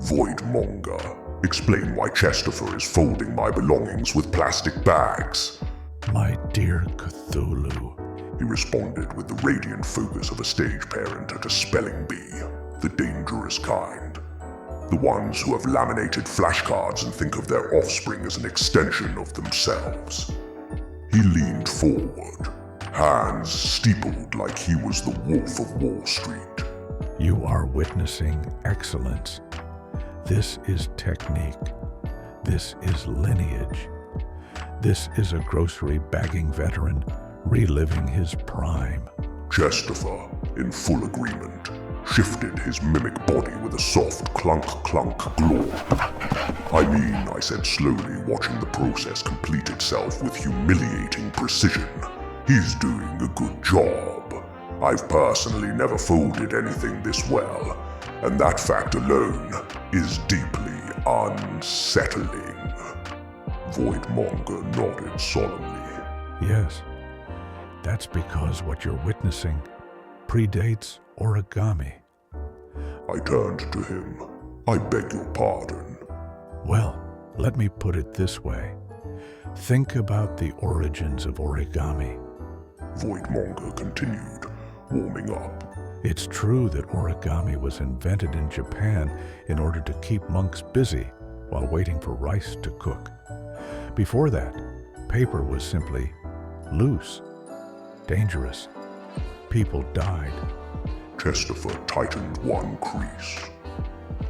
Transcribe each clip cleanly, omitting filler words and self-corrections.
Voidmonger, explain why Chestopher is folding my belongings with plastic bags. My dear Cthulhu, He responded with the radiant focus of a stage parent at a spelling bee, the dangerous kind. The ones who have laminated flashcards and think of their offspring as an extension of themselves. He leaned forward, hands steepled like he was the Wolf of Wall Street. you are witnessing excellence. This is technique. This is lineage. This is a grocery bagging veteran reliving his prime. Chestopher, in full agreement, shifted his mimic body with a soft clunk-clunk glow. I said slowly, watching the process complete itself with humiliating precision. He's doing a good job. I've personally never folded anything this well, and that fact alone is deeply unsettling. Voidmonger nodded solemnly. Yes, that's because what you're witnessing predates origami. I turned to him. I beg your pardon. Well, let me put it this way. Think about the origins of origami. Voidmonger continued, warming up. It's true that origami was invented in Japan in order to keep monks busy while waiting for rice to cook. Before that, paper was simply loose, dangerous. People died. Chestopher tightened one crease.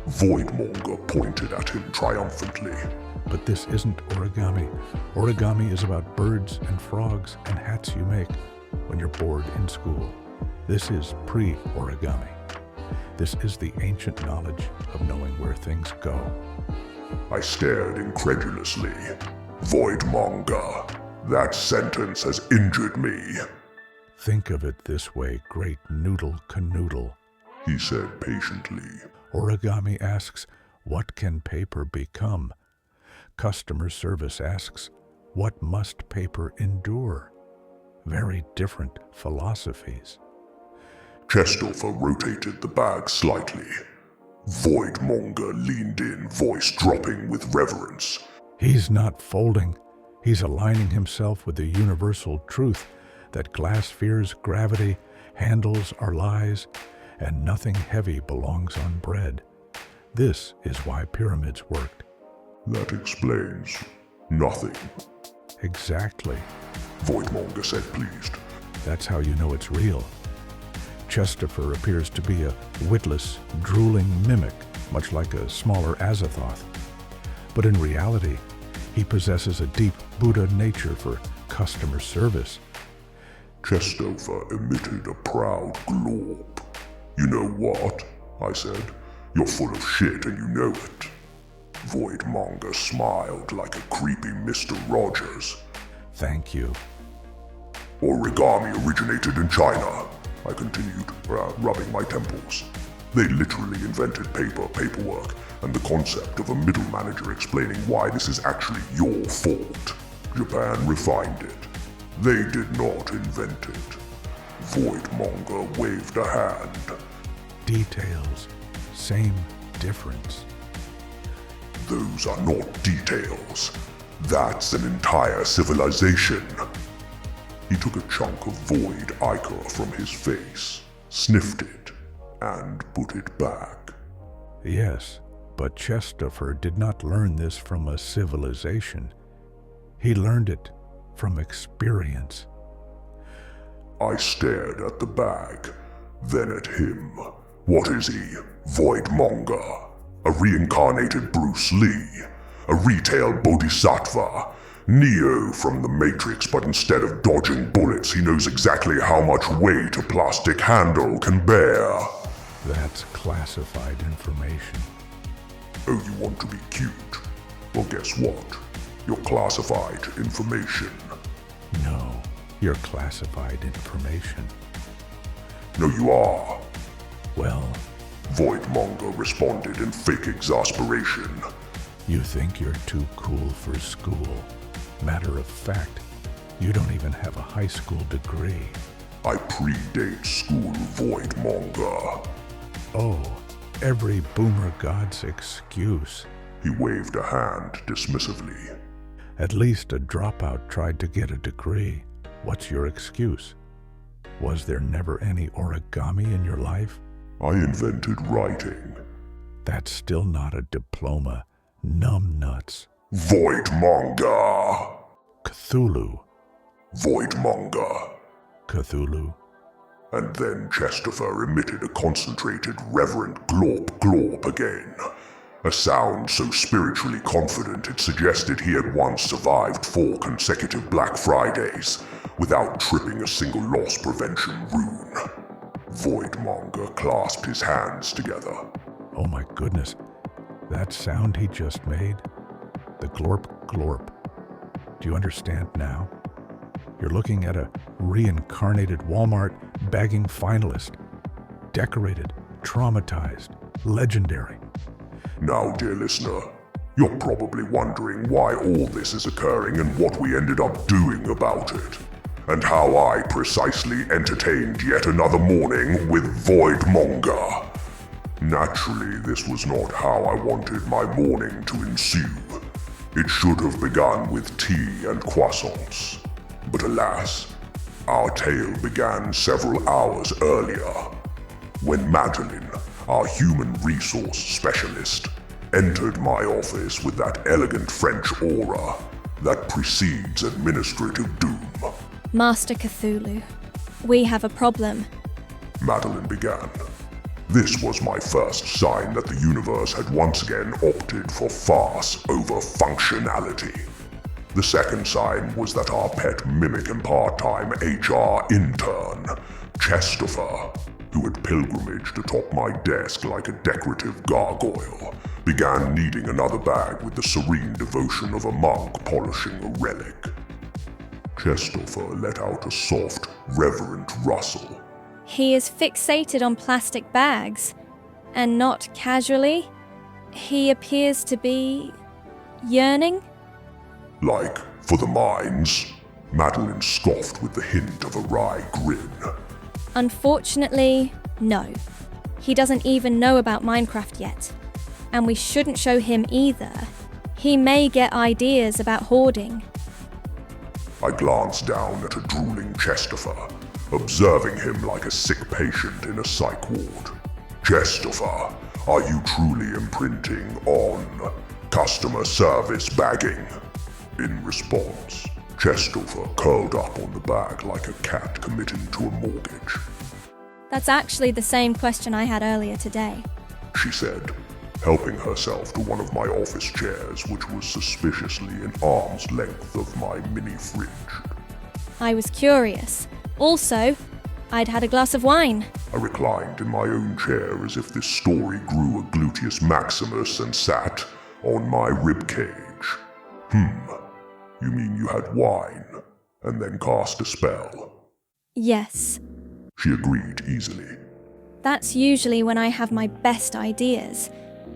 Voidmonger pointed at him triumphantly. But this isn't origami. Origami is about birds and frogs and hats you make when you're bored in school. This is pre-origami. This is the ancient knowledge of knowing where things go. I stared incredulously. Voidmonger, that sentence has injured me, Think of it this way, great noodle canoodle. he said patiently. Origami asks, what can paper become? Customer service asks, what must paper endure? Very different philosophies. Chestopher rotated the bag slightly. Voidmonger leaned in, voice dropping with reverence. He's not folding. He's aligning himself with the universal truth that glass fears gravity, handles are lies, and nothing heavy belongs on bread. This is why pyramids worked. That explains nothing, Exactly. Voidmonger said, pleased. That's how you know it's real. Chestopher appears to be a witless, drooling mimic, much like a smaller Azathoth. But in reality, he possesses a deep Buddha nature for customer service. Chestopher emitted a proud glorp. You know what? I said. You're full of shit and you know it. Voidmonger smiled like a creepy Mr. Rogers. Thank you. Origami originated in China, I continued, rubbing my temples. They literally invented paperwork, and the concept of a middle manager explaining why this is actually your fault. Japan refined it. They did not invent it. Voidmonger waved a hand. Details, same difference. Those are not details. That's an entire civilization. He took a chunk of void ichor from his face, sniffed it, and put it back. Yes, but Chestopher did not learn this from a civilization. He learned it from experience. I stared at the bag, then at him. What is he? Voidmonger? A reincarnated Bruce Lee? A retail bodhisattva? Neo from the Matrix, but instead of dodging bullets, he knows exactly how much weight a plastic handle can bear. That's classified information. Oh, you want to be cute? Well, guess what? You're classified information. No, you're classified information. No, you are. Well, Voidmonger responded in fake exasperation. you think you're too cool for school. Matter of fact, you don't even have a high school degree. I predate school, Voidmonger. Oh, every boomer god's excuse. He waved a hand dismissively. At least a dropout tried to get a degree. What's your excuse? Was there never any origami in your life? I invented writing. That's still not a diploma. Numbnuts. Voidmonger! Cthulhu. Voidmonger. Cthulhu. And then Chestopher emitted a concentrated, reverent glorp glorp again. A sound so spiritually confident it suggested he had once survived 4 consecutive Black Fridays without tripping a single loss prevention rune. Voidmonger clasped his hands together. Oh my goodness, that sound he just made? The glorp glorp. Do you understand now? You're looking at a reincarnated Walmart bagging finalist. Decorated, traumatized, legendary. Now, dear listener, you're probably wondering why all this is occurring and what we ended up doing about it, and how I precisely entertained yet another morning with Voidmonger. Naturally, this was not how I wanted my morning to ensue. It should have begun with tea and croissants. But alas, our tale began several hours earlier, when Madeline, our human resource specialist, entered my office with that elegant French aura that precedes administrative doom. Master Cthulhu, we have a problem. Madeline began. This was my first sign that the universe had once again opted for farce over functionality. The second sign was that our pet mimic and part-time HR intern, Chestopher, who had pilgrimaged atop my desk like a decorative gargoyle, began kneading another bag with the serene devotion of a monk polishing a relic. Chestopher let out a soft, reverent rustle. He is fixated on plastic bags, and not casually. He appears to be yearning. Like, for the mines? Madeline scoffed with the hint of a wry grin. Unfortunately, no. He doesn't even know about Minecraft yet. And we shouldn't show him either. He may get ideas about hoarding. I glanced down at a drooling Chestopher, observing him like a sick patient in a psych ward. Chestopher, are you truly imprinting on customer service bagging? In response, Chestopher curled up on the bag like a cat committing to a mortgage. That's actually the same question I had earlier today. She said, helping herself to one of my office chairs, which was suspiciously an arm's length of my mini fridge. I was curious. Also, I'd had a glass of wine. I reclined in my own chair as if this story grew a gluteus maximus and sat on my ribcage. You mean you had wine, and then cast a spell? Yes. She agreed easily. That's usually when I have my best ideas.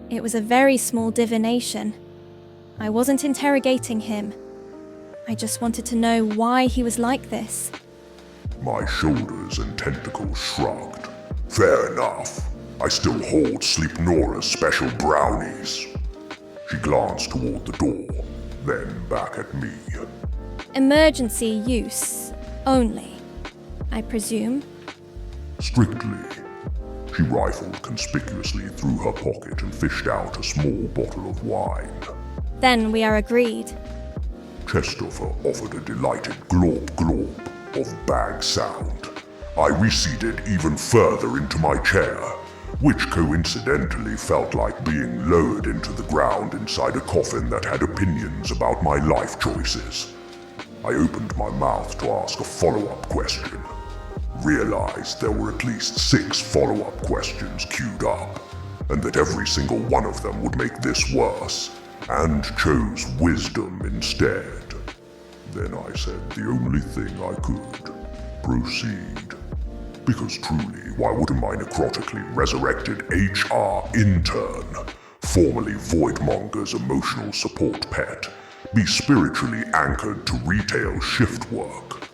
It was a very small divination. I wasn't interrogating him. I just wanted to know why he was like this. My shoulders and tentacles shrugged. Fair enough. I still hold Sleep Nora's special brownies. She glanced toward the door, then back at me. Emergency use only, I presume. Strictly. She rifled conspicuously through her pocket and fished out a small bottle of wine. Then we are agreed. Chestopher offered a delighted glorp glorp of bag sound. I receded even further into my chair, which coincidentally felt like being lowered into the ground inside a coffin that had opinions about my life choices. I opened my mouth to ask a follow-up question. Realized there were at least 6 follow-up questions queued up, and that every single one of them would make this worse, and chose wisdom instead. Then I said the only thing I could. Proceed. Because truly, why wouldn't my necrotically resurrected HR intern, formerly Voidmonger's emotional support pet, be spiritually anchored to retail shift work?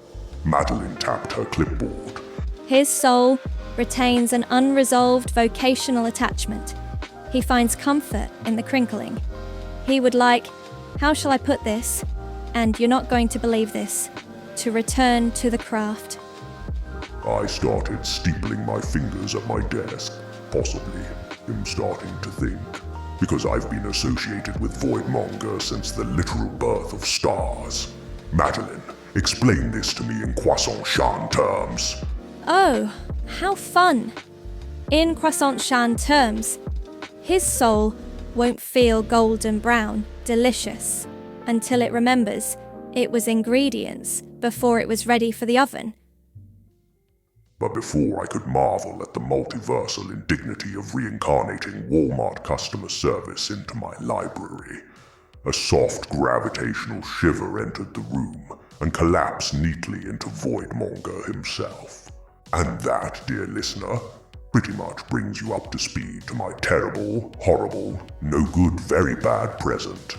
Madeline tapped her clipboard. His soul retains an unresolved vocational attachment. He finds comfort in the crinkling. He would like, how shall I put this? And you're not going to believe this, to return to the craft. I started steepling my fingers at my desk, possibly am starting to think, because I've been associated with Voidmonger since the literal birth of stars. Madeline, explain this to me in croissant shan terms. Oh, how fun! In croissant shan terms, his soul won't feel golden brown, delicious, until it remembers it was ingredients before it was ready for the oven. But before I could marvel at the multiversal indignity of reincarnating Walmart customer service into my library, a soft gravitational shiver entered the room and collapsed neatly into Voidmonger himself. And that, dear listener, pretty much brings you up to speed to my terrible, horrible, no good, very bad present.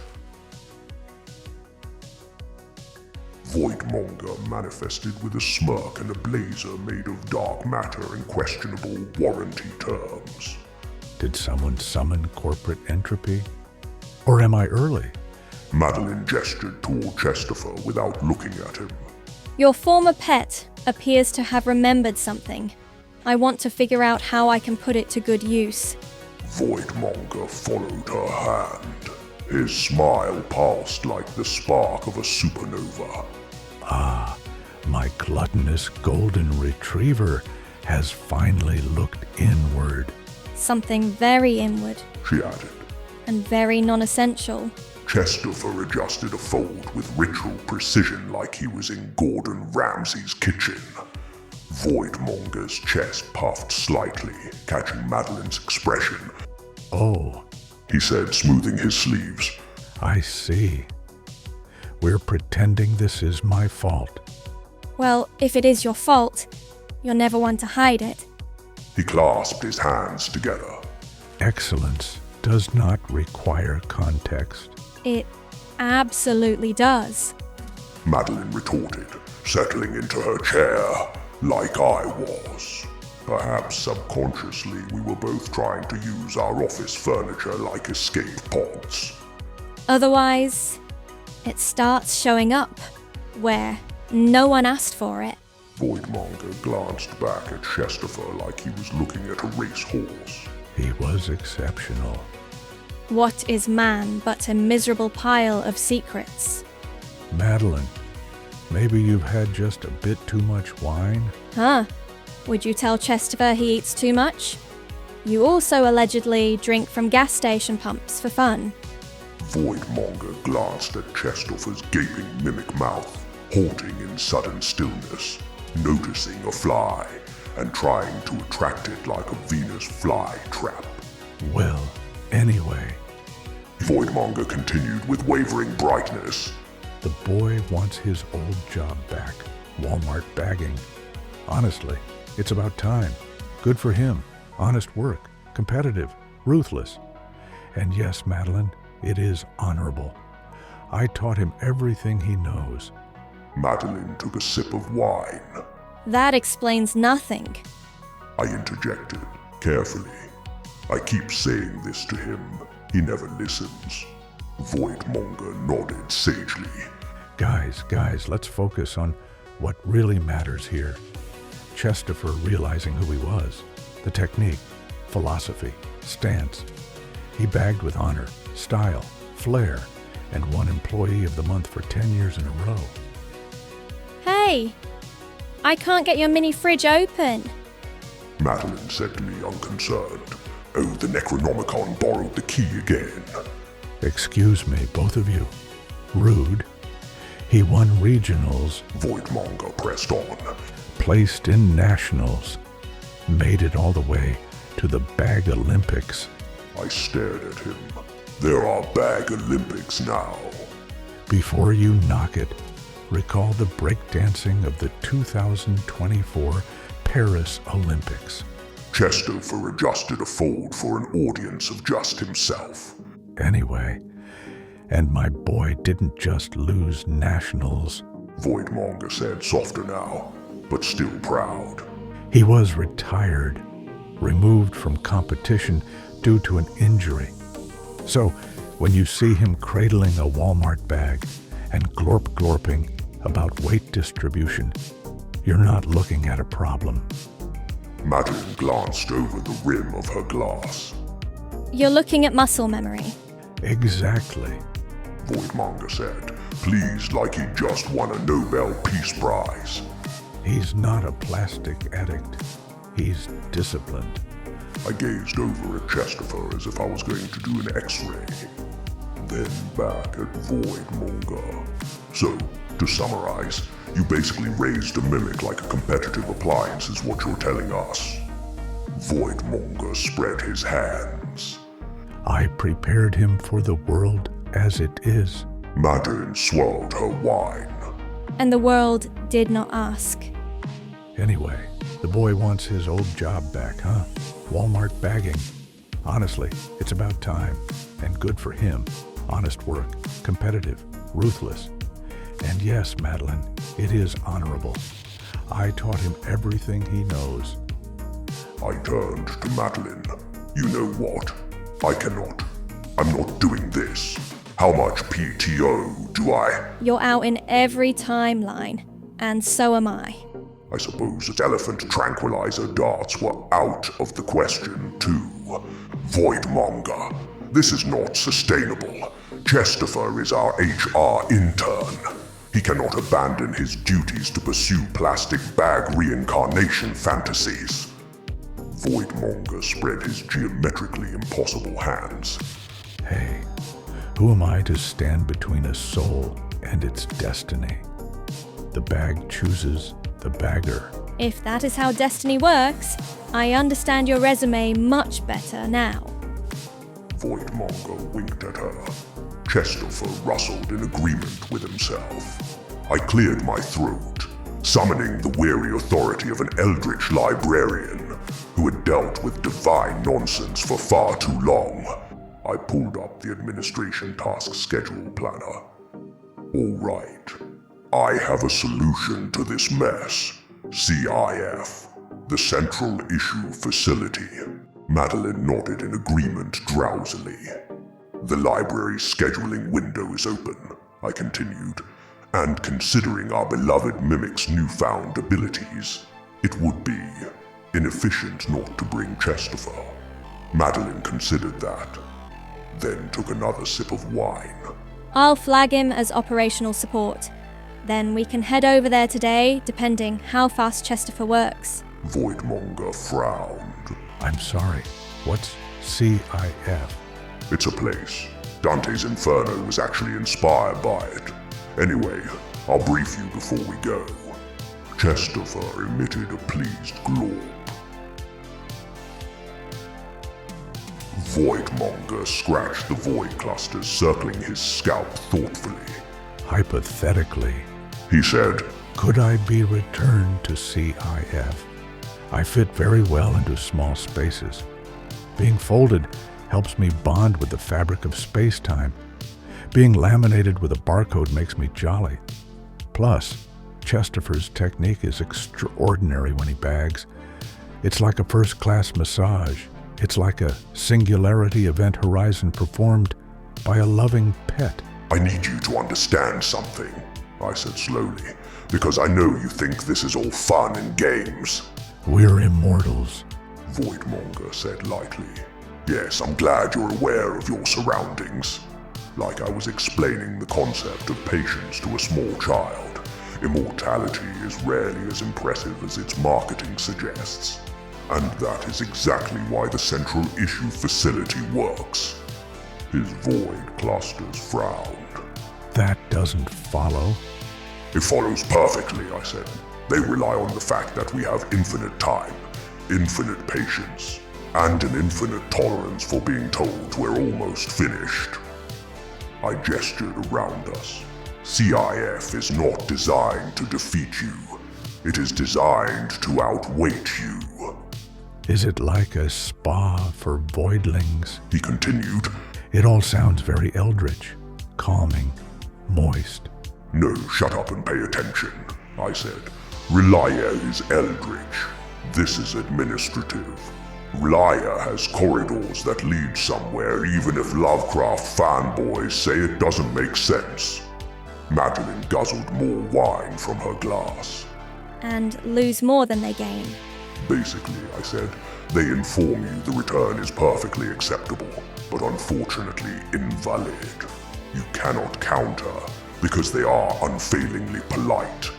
Voidmonger manifested with a smirk and a blazer made of dark matter and questionable warranty terms. Did someone summon corporate entropy? Or am I early? Madeline gestured toward Chestopher without looking at him. Your former pet appears to have remembered something. I want to figure out how I can put it to good use. Voidmonger followed her hand. His smile pulsed like the spark of a supernova. Ah, my gluttonous golden retriever has finally looked inward. Something very inward She added. and very non-essential. Chestopher adjusted a fold with ritual precision like he was in Gordon Ramsay's kitchen. Voidmonger's chest puffed slightly, catching Madeline's expression. Oh, He said, smoothing his sleeves. I see. We're pretending this is my fault. Well, if it is your fault, you're never one to hide it. He clasped his hands together. Excellence does not require context. It absolutely does. Madeline retorted, settling into her chair like I was. Perhaps subconsciously we were both trying to use our office furniture like escape pods. Otherwise, it starts showing up where no one asked for it. Voidmonger glanced back at Chestopher like he was looking at a racehorse. He was exceptional. What is man but a miserable pile of secrets? Madeline, maybe you've had just a bit too much wine? Huh? Would you tell Chestopher he eats too much? You also allegedly drink from gas station pumps for fun. Voidmonger glanced at Chestopher's gaping mimic mouth, halting in sudden stillness, noticing a fly, and trying to attract it like a Venus fly trap. Well, anyway, Voidmonger continued with wavering brightness. the boy wants his old job back. Walmart bagging. Honestly, it's about time. Good for him. Honest work. Competitive. Ruthless. And yes, Madeline, it is honorable. I taught him everything he knows. Madeline took a sip of wine. That explains nothing. I interjected, carefully. I keep saying this to him. He never listens. Voidmonger nodded sagely. Guys, let's focus on what really matters here. Chestopher realizing who he was, the technique, philosophy, stance. He bagged with honor, style, flair, and won Employee of the Month for 10 years in a row. Hey, I can't get your mini fridge open. Madeline said to me unconcerned. Oh, the Necronomicon borrowed the key again. Excuse me, both of you. Rude. He won regionals, Voidmonger pressed on. placed in nationals, made it all the way to the Bag Olympics. I stared at him. There are Bag Olympics now. Before you knock it, recall the breakdancing of the 2024 Paris Olympics. Chestopher adjusted a fold for an audience of just himself. Anyway, and my boy didn't just lose nationals. Voidmonger said, softer now, but still proud. He was retired, removed from competition due to an injury. So, when you see him cradling a Walmart bag and glorping about weight distribution, you're not looking at a problem. Madeline glanced over the rim of her glass. You're looking at muscle memory. Exactly. Voidmonger said, pleased like he just won a Nobel Peace Prize. He's not a plastic addict. He's disciplined. I gazed over at Chestopher as if I was going to do an X-ray. Then back at Voidmonger. So, to summarize, you basically raised a mimic like a competitive appliance is what you're telling us. Voidmonger spread his hands. I prepared him for the world as it is. Madeline swallowed her wine. And the world did not ask. Anyway, the boy wants his old job back, huh? Walmart bagging. Honestly, it's about time. And good for him. Honest work, competitive, ruthless. And yes, Madeline, it is honorable. I taught him everything he knows. I turned to Madeline. You know what? I cannot. I'm not doing this. How much PTO do I? You're out in every timeline, and so am I. I suppose that elephant tranquilizer darts were out of the question, too. Voidmonger, this is not sustainable. Chestopher is our HR intern. He cannot abandon his duties to pursue plastic bag reincarnation fantasies. Voidmonger spread his geometrically impossible hands. Hey, who am I to stand between a soul and its destiny? The bag chooses the bagger. If that is how destiny works, I understand your resume much better now. Voidmonger winked at her. Chestopher rustled in agreement with himself. I cleared my throat, summoning the weary authority of an eldritch librarian who had dealt with divine nonsense for far too long. I pulled up the administration task schedule planner. All right, I have a solution to this mess. CIF, the Central Issue Facility. Madeline nodded in agreement drowsily. The library's scheduling window is open, I continued, and considering our beloved mimic's newfound abilities, it would be inefficient not to bring Chestopher. Madeline considered that, then took another sip of wine. I'll flag him as operational support. Then we can head over there today, depending how fast Chestopher works. Voidmonger frowned. I'm sorry, what's CIF? It's a place. Dante's Inferno was actually inspired by it. Anyway, I'll brief you before we go. Chestopher emitted a pleased glorp. Voidmonger scratched the void clusters circling his scalp thoughtfully. Hypothetically, He said, could I be returned to CIF? I fit very well into small spaces. Being folded helps me bond with the fabric of space-time. Being laminated with a barcode makes me jolly. Plus, Chestopher's technique is extraordinary when he bags. It's like a first-class massage. It's like a singularity event horizon performed by a loving pet. I need you to understand something, I said slowly, because I know you think this is all fun and games. We're immortals. Voidmonger said lightly. Yes, I'm glad you're aware of your surroundings. Like I was explaining the concept of patience to a small child. Immortality is rarely as impressive as its marketing suggests. And that is exactly why the Central Issue Facility works. His void clusters frowned. That doesn't follow. It follows perfectly, I said. They rely on the fact that we have infinite time, infinite patience, and an infinite tolerance for being told we're almost finished. I gestured around us. CIF is not designed to defeat you. It is designed to outweight you. Is it like a spa for voidlings? He continued. It all sounds very eldritch, calming, moist. No, shut up and pay attention, I said. Relia is eldritch. This is administrative. R'lyeh has corridors that lead somewhere even if Lovecraft fanboys say it doesn't make sense. Madeline guzzled more wine from her glass. And lose more than they gain. Basically, I said, they inform you the return is perfectly acceptable, but unfortunately invalid. You cannot counter, because they are unfailingly polite.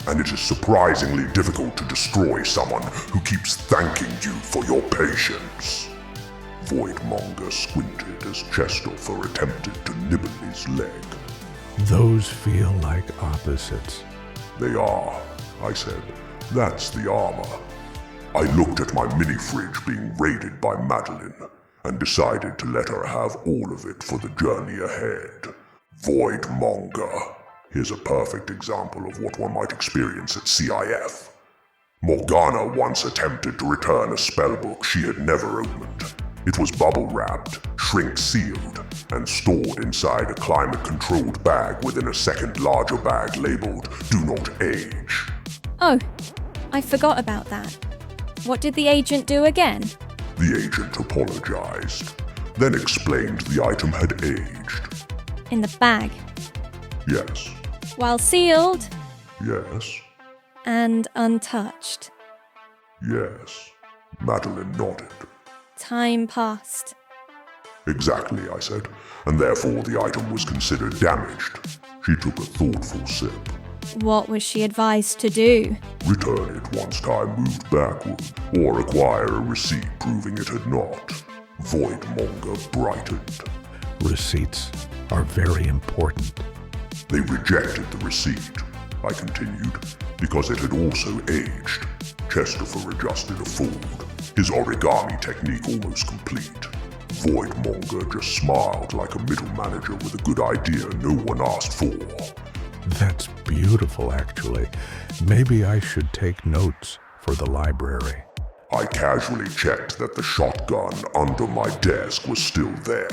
And it is surprisingly difficult to destroy someone who keeps thanking you for your patience. Voidmonger squinted as Chestopher attempted to nibble his leg. Those feel like opposites. They are, I said. That's the armor. I looked at my mini-fridge being raided by Madeline and decided to let her have all of it for the journey ahead. Voidmonger. Here's a perfect example of what one might experience at CIF. Morgana once attempted to return a spellbook she had never opened. It was bubble-wrapped, shrink-sealed, and stored inside a climate-controlled bag within a second larger bag labeled "Do Not Age." Oh, I forgot about that. What did the agent do again? The agent apologized, then explained the item had aged. In the bag. Yes. While sealed Yes. and untouched. Yes. Madeline nodded. Time passed. Exactly, I said, and therefore the item was considered damaged. She took a thoughtful sip. What was she advised to do? Return it once time moved backward, or acquire a receipt proving it had not. Voidmonger brightened. Receipts are very important. They rejected the receipt, I continued, because it had also aged. Chestopher adjusted a fold, his origami technique almost complete. Voidmonger just smiled like a middle manager with a good idea no one asked for. That's beautiful, actually. Maybe I should take notes for the library. I casually checked that the shotgun under my desk was still there.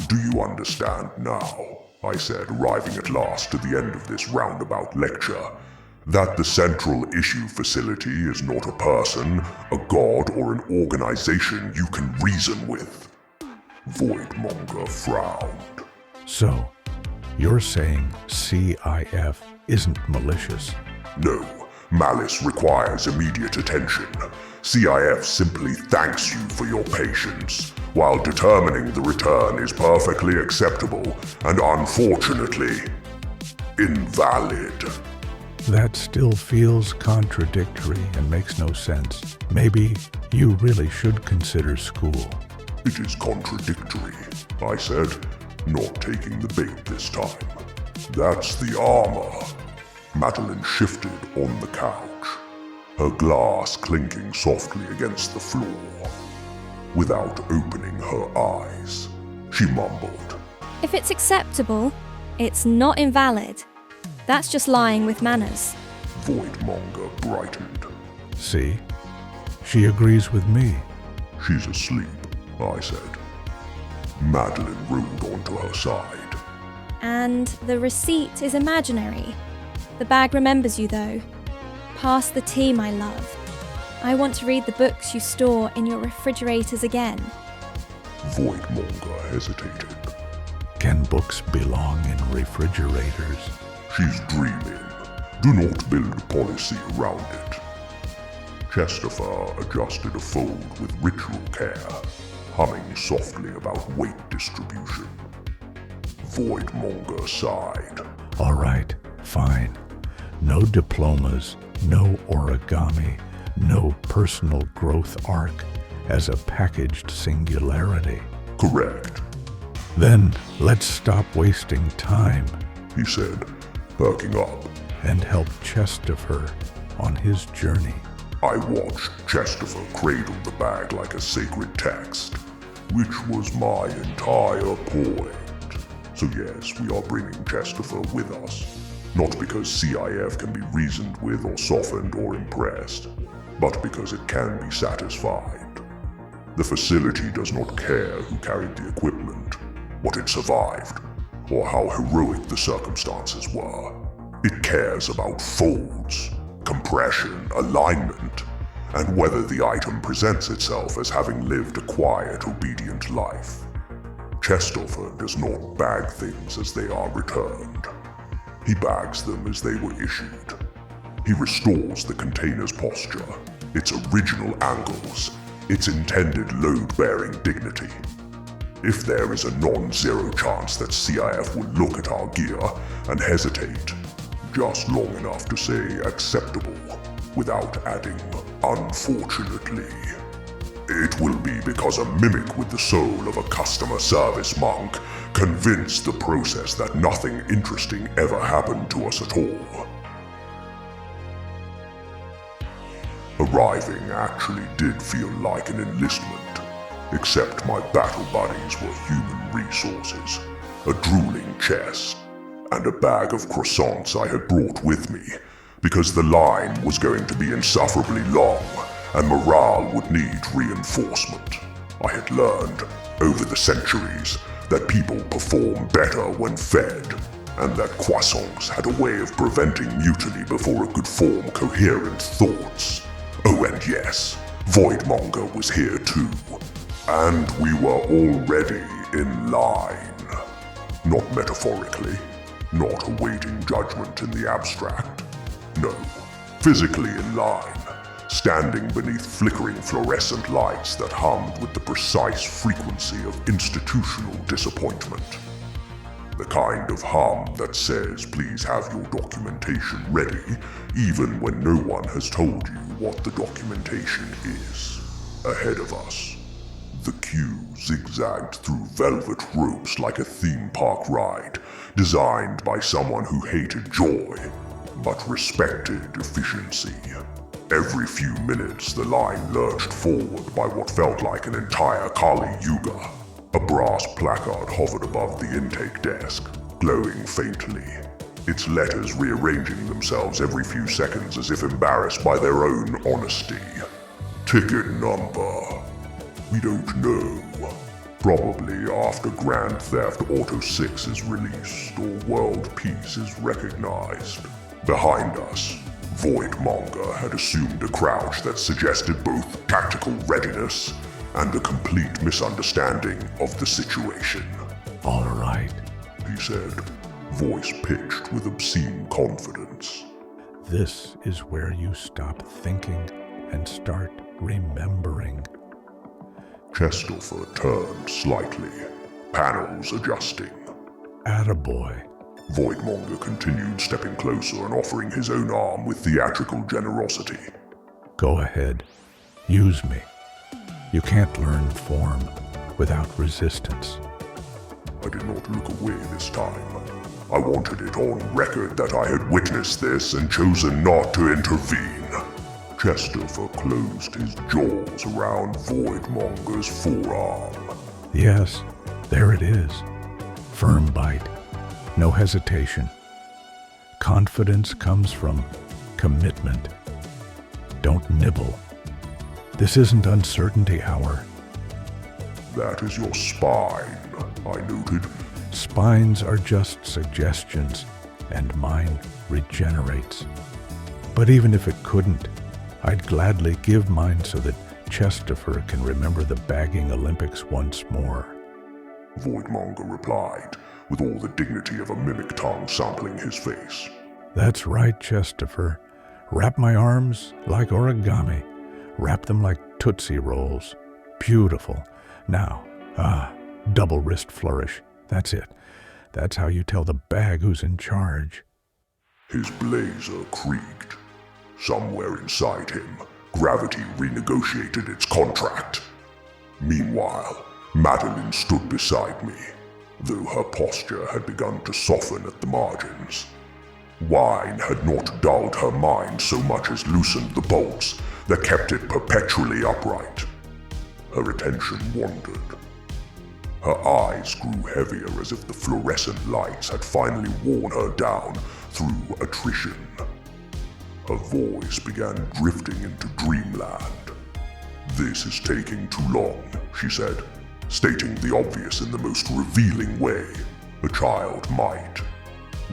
Do you understand now? I said, arriving at last to the end of this roundabout lecture, that the Central Issue Facility is not a person, a god, or an organization you can reason with. Voidmonger frowned. So, you're saying CIF isn't malicious? No, malice requires immediate attention. CIF simply thanks you for your patience, while determining the return is perfectly acceptable and unfortunately invalid. That still feels contradictory and makes no sense. Maybe you really should consider school. It is contradictory, I said, not taking the bait this time. That's the armor. Madeline shifted on the couch, her glass clinking softly against the floor. Without opening her eyes, she mumbled, If it's acceptable, it's not invalid. That's just lying with manners. Voidmonger brightened. See? She agrees with me. She's asleep, I said. Madeline rolled onto her side. And the receipt is imaginary. The bag remembers you, though. Pass the tea, my love. I want to read the books you store in your refrigerators again. Voidmonger hesitated. Can books belong in refrigerators? She's dreaming. Do not build policy around it. Chestopher adjusted a fold with ritual care, humming softly about weight distribution. Voidmonger sighed. All right, fine. No diplomas, no origami, no personal growth arc as a packaged singularity. Correct, Then let's stop wasting time he said, perking up. and help Chestopher on his journey. I watched Chestopher cradle the bag like a sacred text, which was my entire point. So yes, we are bringing Chestopher with us. Not because CIF can be reasoned with or softened or impressed, but because it can be satisfied. The facility does not care who carried the equipment, what it survived, or how heroic the circumstances were. It cares about folds, compression, alignment, and whether the item presents itself as having lived a quiet, obedient life. Chestopher does not bag things as they are returned. He bags them as they were issued. He restores the container's posture, its original angles, its intended load-bearing dignity. If there is a non-zero chance that CIF will look at our gear and hesitate, just long enough to say acceptable, without adding unfortunately, it will be because a mimic with the soul of a customer service monk convinced the process that nothing interesting ever happened to us at all. Arriving actually did feel like an enlistment, except my battle buddies were human resources, a drooling chest, and a bag of croissants I had brought with me, because the line was going to be insufferably long, and morale would need reinforcement. I had learned, over the centuries, that people perform better when fed, and that croissants had a way of preventing mutiny before it could form coherent thoughts. Oh, and yes, Voidmonger was here too, and we were already in line. Not metaphorically, not awaiting judgment in the abstract. No, physically in line, standing beneath flickering fluorescent lights that hummed with the precise frequency of institutional disappointment. The kind of hum that says, please have your documentation ready, even when no one has told you what the documentation is. Ahead of us, the queue zigzagged through velvet ropes like a theme park ride, designed by someone who hated joy, but respected efficiency. Every few minutes, the line lurched forward by what felt like an entire Kali Yuga. A brass placard hovered above the intake desk, glowing faintly, its letters rearranging themselves every few seconds as if embarrassed by their own honesty. Ticket number. We don't know. Probably after Grand Theft Auto 6 is released or World Peace is recognized. Behind us, Voidmonger had assumed a crouch that suggested both tactical readiness and a complete misunderstanding of the situation. All right. He said, voice pitched with obscene confidence. This is where you stop thinking and start remembering. Chestopher turned slightly, panels adjusting. Attaboy. Voidmonger continued, stepping closer and offering his own arm with theatrical generosity. Go ahead. Use me. You can't learn form without resistance. I did not look away this time. I wanted it on record that I had witnessed this and chosen not to intervene. Chestopher closed his jaws around Voidmonger's forearm. Yes, there it is. Firm bite. No hesitation. Confidence comes from commitment. Don't nibble. This isn't uncertainty hour. That is your spine, I noted. Spines are just suggestions, and mine regenerates. But even if it couldn't, I'd gladly give mine so that Chestopher can remember the bagging Olympics once more. Voidmonger replied, with all the dignity of a mimic tongue sampling his face. That's right, Chestopher. Wrap my arms like origami. Wrap them like Tootsie Rolls. Beautiful. Now, double wrist flourish. That's it. That's how you tell the bag who's in charge. His blazer creaked. Somewhere inside him, gravity renegotiated its contract. Meanwhile, Madeline stood beside me, though her posture had begun to soften at the margins. Wine had not dulled her mind so much as loosened the bolts that kept it perpetually upright. Her attention wandered. Her eyes grew heavier as if the fluorescent lights had finally worn her down through attrition. Her voice began drifting into dreamland. "This is taking too long," she said, stating the obvious in the most revealing way a child might,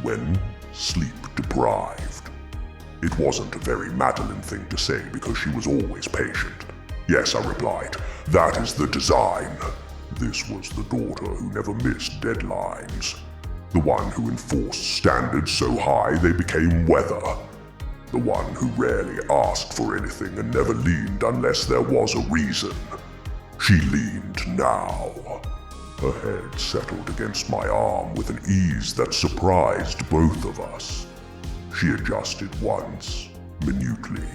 when sleep deprived. It wasn't a very Madeline thing to say because she was always patient. Yes, I replied, that is the design. This was the daughter who never missed deadlines. The one who enforced standards so high they became weather. The one who rarely asked for anything and never leaned unless there was a reason. She leaned now. Her head settled against my arm with an ease that surprised both of us. She adjusted once, minutely,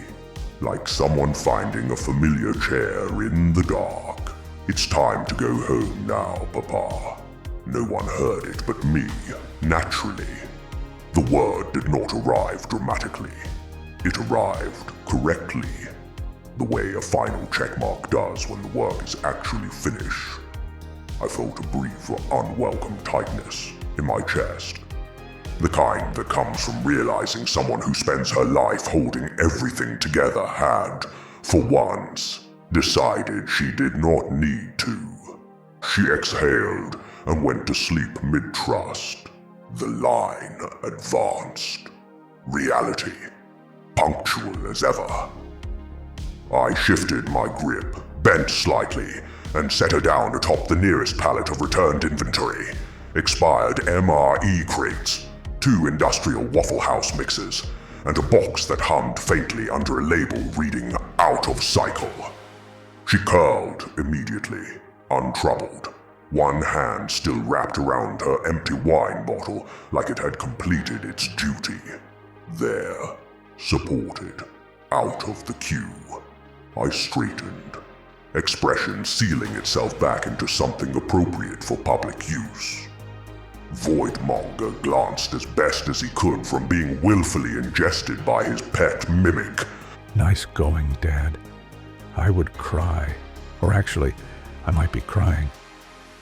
like someone finding a familiar chair in the dark. It's time to go home now, Papa. No one heard it but me, naturally. The word did not arrive dramatically. It arrived correctly, the way a final checkmark does when the work is actually finished. I felt a brief, unwelcome tightness in my chest. The kind that comes from realizing someone who spends her life holding everything together had, for once, decided she did not need to. She exhaled and went to sleep mid-trust. The line advanced. Reality, punctual as ever. I shifted my grip, bent slightly, and set her down atop the nearest pallet of returned inventory. Expired MRE crates, 2 industrial Waffle House mixers, and a box that hummed faintly under a label reading "Out of Cycle." She curled immediately, untroubled, one hand still wrapped around her empty wine bottle like it had completed its duty. There, supported, out of the queue. I straightened, expression sealing itself back into something appropriate for public use. Voidmonger glanced as best as he could from being willfully ingested by his pet mimic. Nice going, Dad. I would cry. Or actually, I might be crying.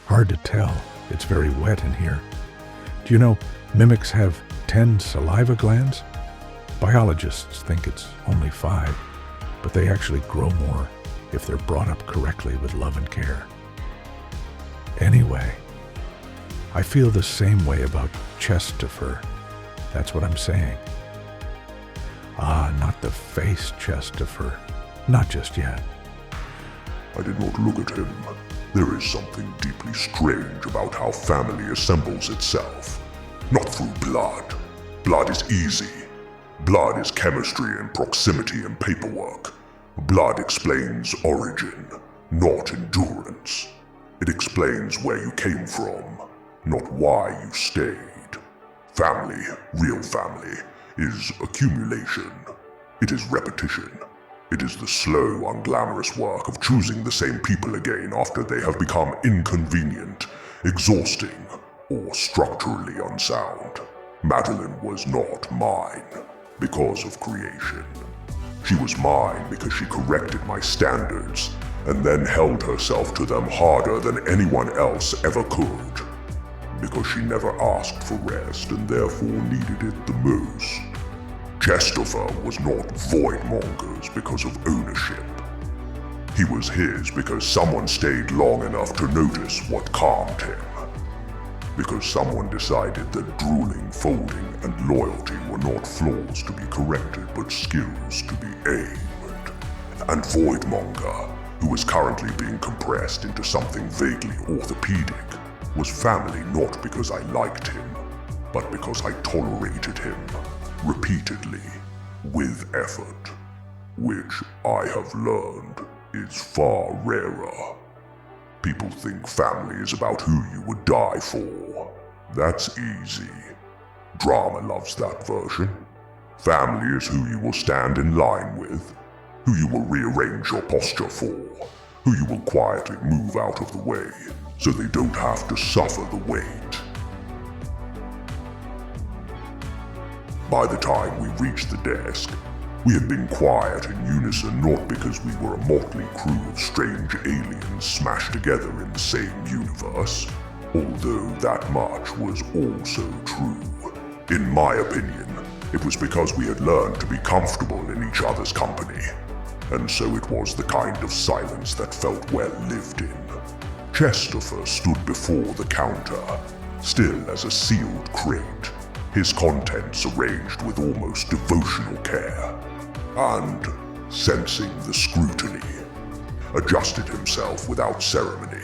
Hard to tell. It's very wet in here. Do you know, mimics have 10 saliva glands? Biologists think it's only 5, but they actually grow more if they're brought up correctly with love and care. Anyway, I feel the same way about Chestopher. That's what I'm saying. Ah, not the face, Chestopher. Not just yet. I did not look at him. There is something deeply strange about how family assembles itself. Not through blood. Blood is easy. Blood is chemistry and proximity and paperwork. Blood explains origin, not endurance. It explains where you came from, not why you stayed. Family, real family, is accumulation. It is repetition. It is the slow, unglamorous work of choosing the same people again after they have become inconvenient, exhausting, or structurally unsound. Madeline was not mine because of creation. She was mine because she corrected my standards and then held herself to them harder than anyone else ever could. Because she never asked for rest and therefore needed it the most. Chestopher was not Voidmonger's because of ownership. He was his because someone stayed long enough to notice what calmed him. Because someone decided that drooling, folding, and loyalty were not flaws to be corrected but skills to be aimed. And Voidmonger, who was currently being compressed into something vaguely orthopedic, was family not because I liked him, but because I tolerated him. Repeatedly, with effort, which I have learned is far rarer. People think family is about who you would die for. That's easy. Drama loves that version. Family is who you will stand in line with, who you will rearrange your posture for, who you will quietly move out of the way so they don't have to suffer the weight. By the time we reached the desk, we had been quiet in unison not because we were a motley crew of strange aliens smashed together in the same universe, although that much was also true. In my opinion, it was because we had learned to be comfortable in each other's company, and so it was the kind of silence that felt well lived in. Chestopher stood before the counter, still as a sealed crate. his contents arranged with almost devotional care, and, sensing the scrutiny, adjusted himself without ceremony.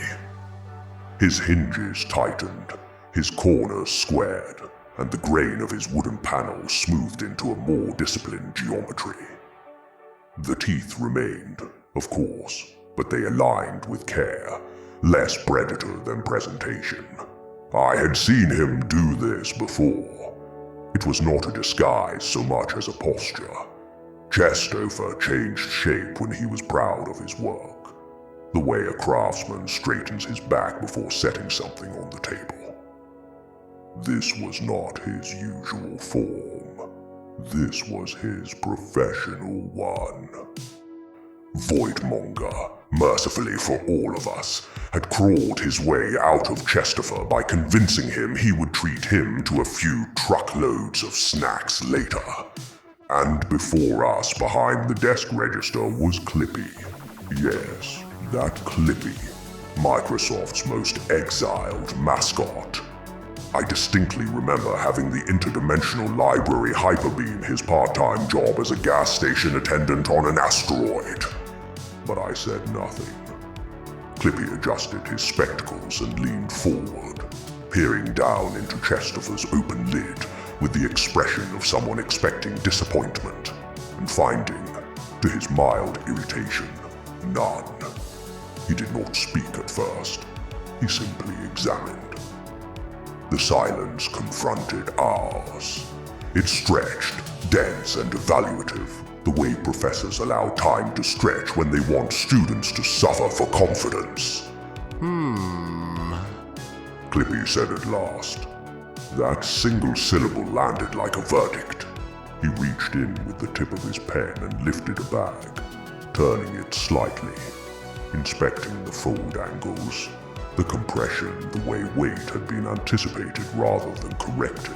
His hinges tightened, his corners squared, and the grain of his wooden panels smoothed into a more disciplined geometry. The teeth remained, of course, but they aligned with care, less predator than presentation. I had seen him do this before. It was not a disguise so much as a posture. Chestopher changed shape when he was proud of his work, the way a craftsman straightens his back before setting something on the table. This was not his usual form. This was his professional one. Voidmonger, mercifully for all of us, had crawled his way out of Chestopher by convincing him he would treat him to a few truckloads of snacks later. And before us, behind the desk register, was Clippy. Yes, that Clippy, Microsoft's most exiled mascot. I distinctly remember having the interdimensional library hyperbeam his part-time job as a gas station attendant on an asteroid. But I said nothing. Clippy adjusted his spectacles and leaned forward, peering down into Chestopher's open lid with the expression of someone expecting disappointment and finding, to his mild irritation, none. He did not speak at first. He simply examined. The silence confronted ours. It stretched, dense and evaluative, the way professors allow time to stretch when they want students to suffer for confidence. Clippy said at last. That single syllable landed like a verdict. He reached in with the tip of his pen and lifted a bag, turning it slightly, inspecting the fold angles, the compression, the way weight had been anticipated rather than corrected.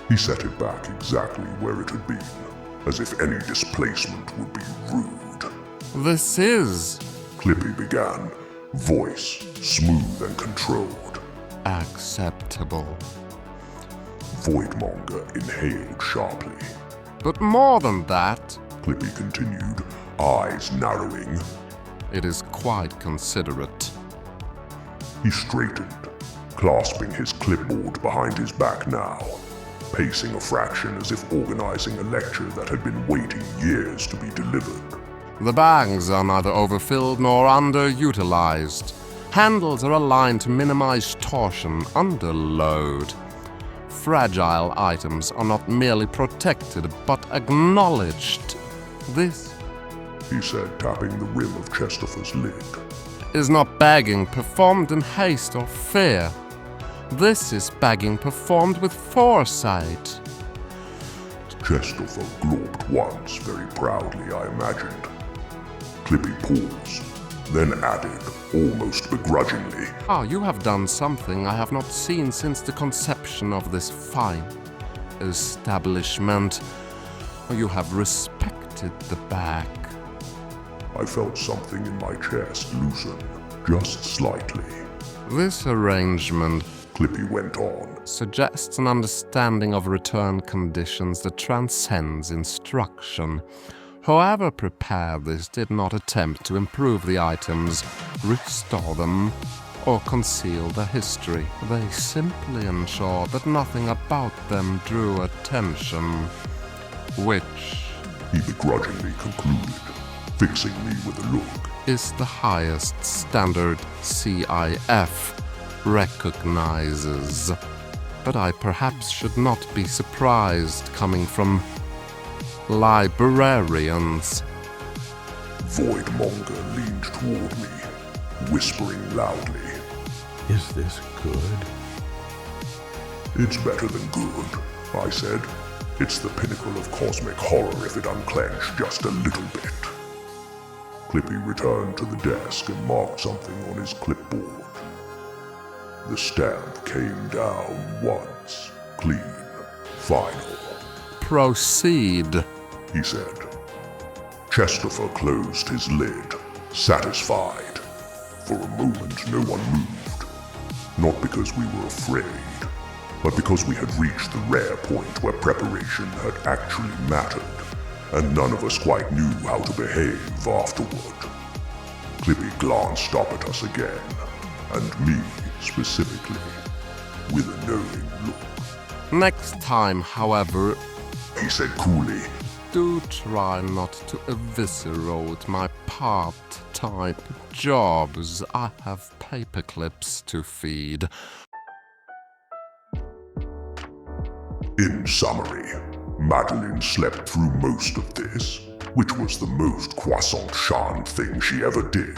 He set it back exactly where it had been, as if any displacement would be rude. This is Clippy began, voice smooth and controlled. acceptable. Voidmonger inhaled sharply. But more than that, Clippy continued, eyes narrowing. it is quite considerate. He straightened, clasping his clipboard behind his back now, pacing a fraction as if organizing a lecture that had been waiting years to be delivered. The bags are neither overfilled nor underutilized. Handles are aligned to minimize torsion under load. Fragile items are not merely protected, but acknowledged. This, He said, tapping the rim of Chestopher's lid. is not bagging performed in haste or fear. This is bagging performed with foresight. Chestopher gulped once, very proudly, I imagined. Clippy paused, then added, almost begrudgingly, You have done something I have not seen since the conception of this fine establishment. You have respected the bag. I felt something in my chest loosen, just slightly. This arrangement Clippy went on. suggests an understanding of return conditions that transcends instruction. Whoever prepared this did not attempt to improve the items, restore them, or conceal their history. They simply ensured that nothing about them drew attention, which He begrudgingly concluded, fixing me with a look. is the highest standard CIF recognizes. But I perhaps should not be surprised coming from librarians. Voidmonger leaned toward me, whispering loudly. Is this good? It's better than good, I said. It's the pinnacle of cosmic horror if it unclenched just a little bit. Clippy returned to the desk and marked something on his clipboard. The stamp came down once, clean, final, Proceed. he said. Chestopher closed his lid, satisfied. For a moment no one moved. Not because we were afraid, but because we had reached the rare point where preparation had actually mattered, and none of us quite knew how to behave afterward. Clippy glanced up at us again, and me specifically, with a knowing look. Next time, however, He said coolly, do try not to eviscerate my part-time jobs. I have paperclips to feed. In summary, Madeline slept through most of this, which was the most croissant-charmed thing she ever did.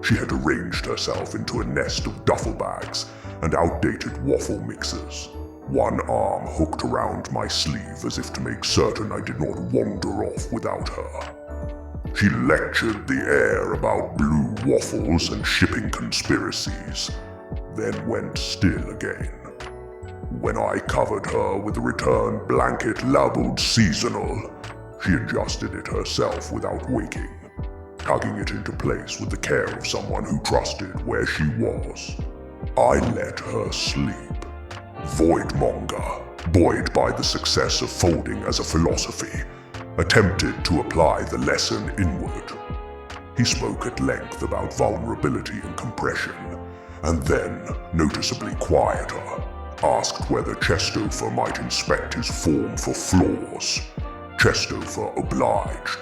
She had arranged herself into a nest of duffel bags and outdated waffle mixers, one arm hooked around my sleeve as if to make certain I did not wander off without her. She lectured the air about blue waffles and shipping conspiracies, then went still again. When I covered her with a return blanket labeled seasonal, she adjusted it herself without waking, tugging it into place with the care of someone who trusted where she was. I let her sleep. Voidmonger, buoyed by the success of folding as a philosophy, attempted to apply the lesson inward. He spoke at length about vulnerability and compression, and then, noticeably quieter, asked whether Chestopher might inspect his form for flaws. Chestopher obliged.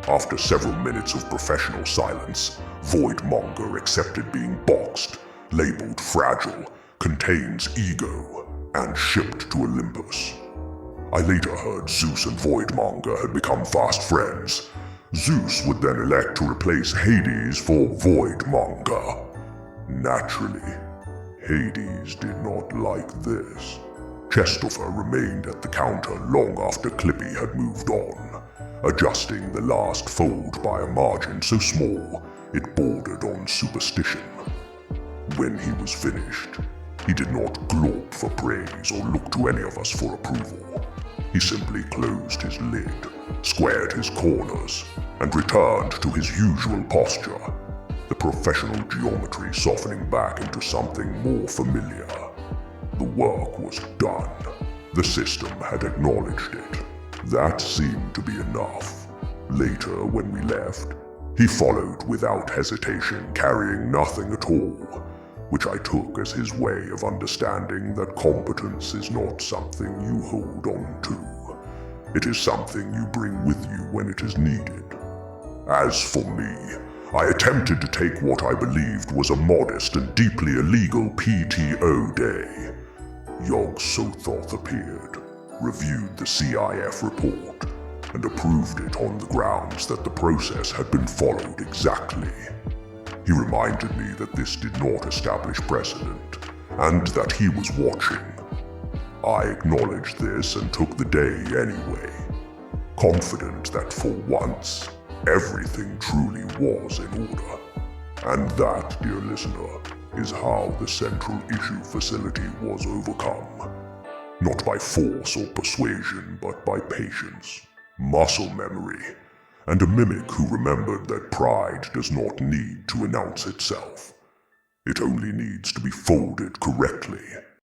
After several minutes of professional silence, Voidmonger accepted being boxed, labeled fragile, contains ego, and shipped to Olympus. I later heard Zeus and Voidmonger had become fast friends. Zeus would then elect to replace Hades for Voidmonger. Naturally, Hades did not like this. Chestopher remained at the counter long after Clippy had moved on, adjusting the last fold by a margin so small it bordered on superstition. When he was finished, he did not glop for praise or look to any of us for approval. He simply closed his lid, squared his corners, and returned to his usual posture, the professional geometry softening back into something more familiar. The work was done. The system had acknowledged it. That seemed to be enough. Later, when we left, he followed without hesitation, carrying nothing at all, which I took as his way of understanding that competence is not something you hold on to. It is something you bring with you when it is needed. As for me, I attempted to take what I believed was a modest and deeply illegal PTO day. Yog-Sothoth appeared, reviewed the CIF report, and approved it on the grounds that the process had been followed exactly. He reminded me that this did not establish precedent, and that he was watching. I acknowledged this and took the day anyway, confident that for once, everything truly was in order. And that, dear listener, is how the central issue facility was overcome. Not by force or persuasion, but by patience, muscle memory, and a mimic who remembered that pride does not need to announce itself. It only needs to be folded correctly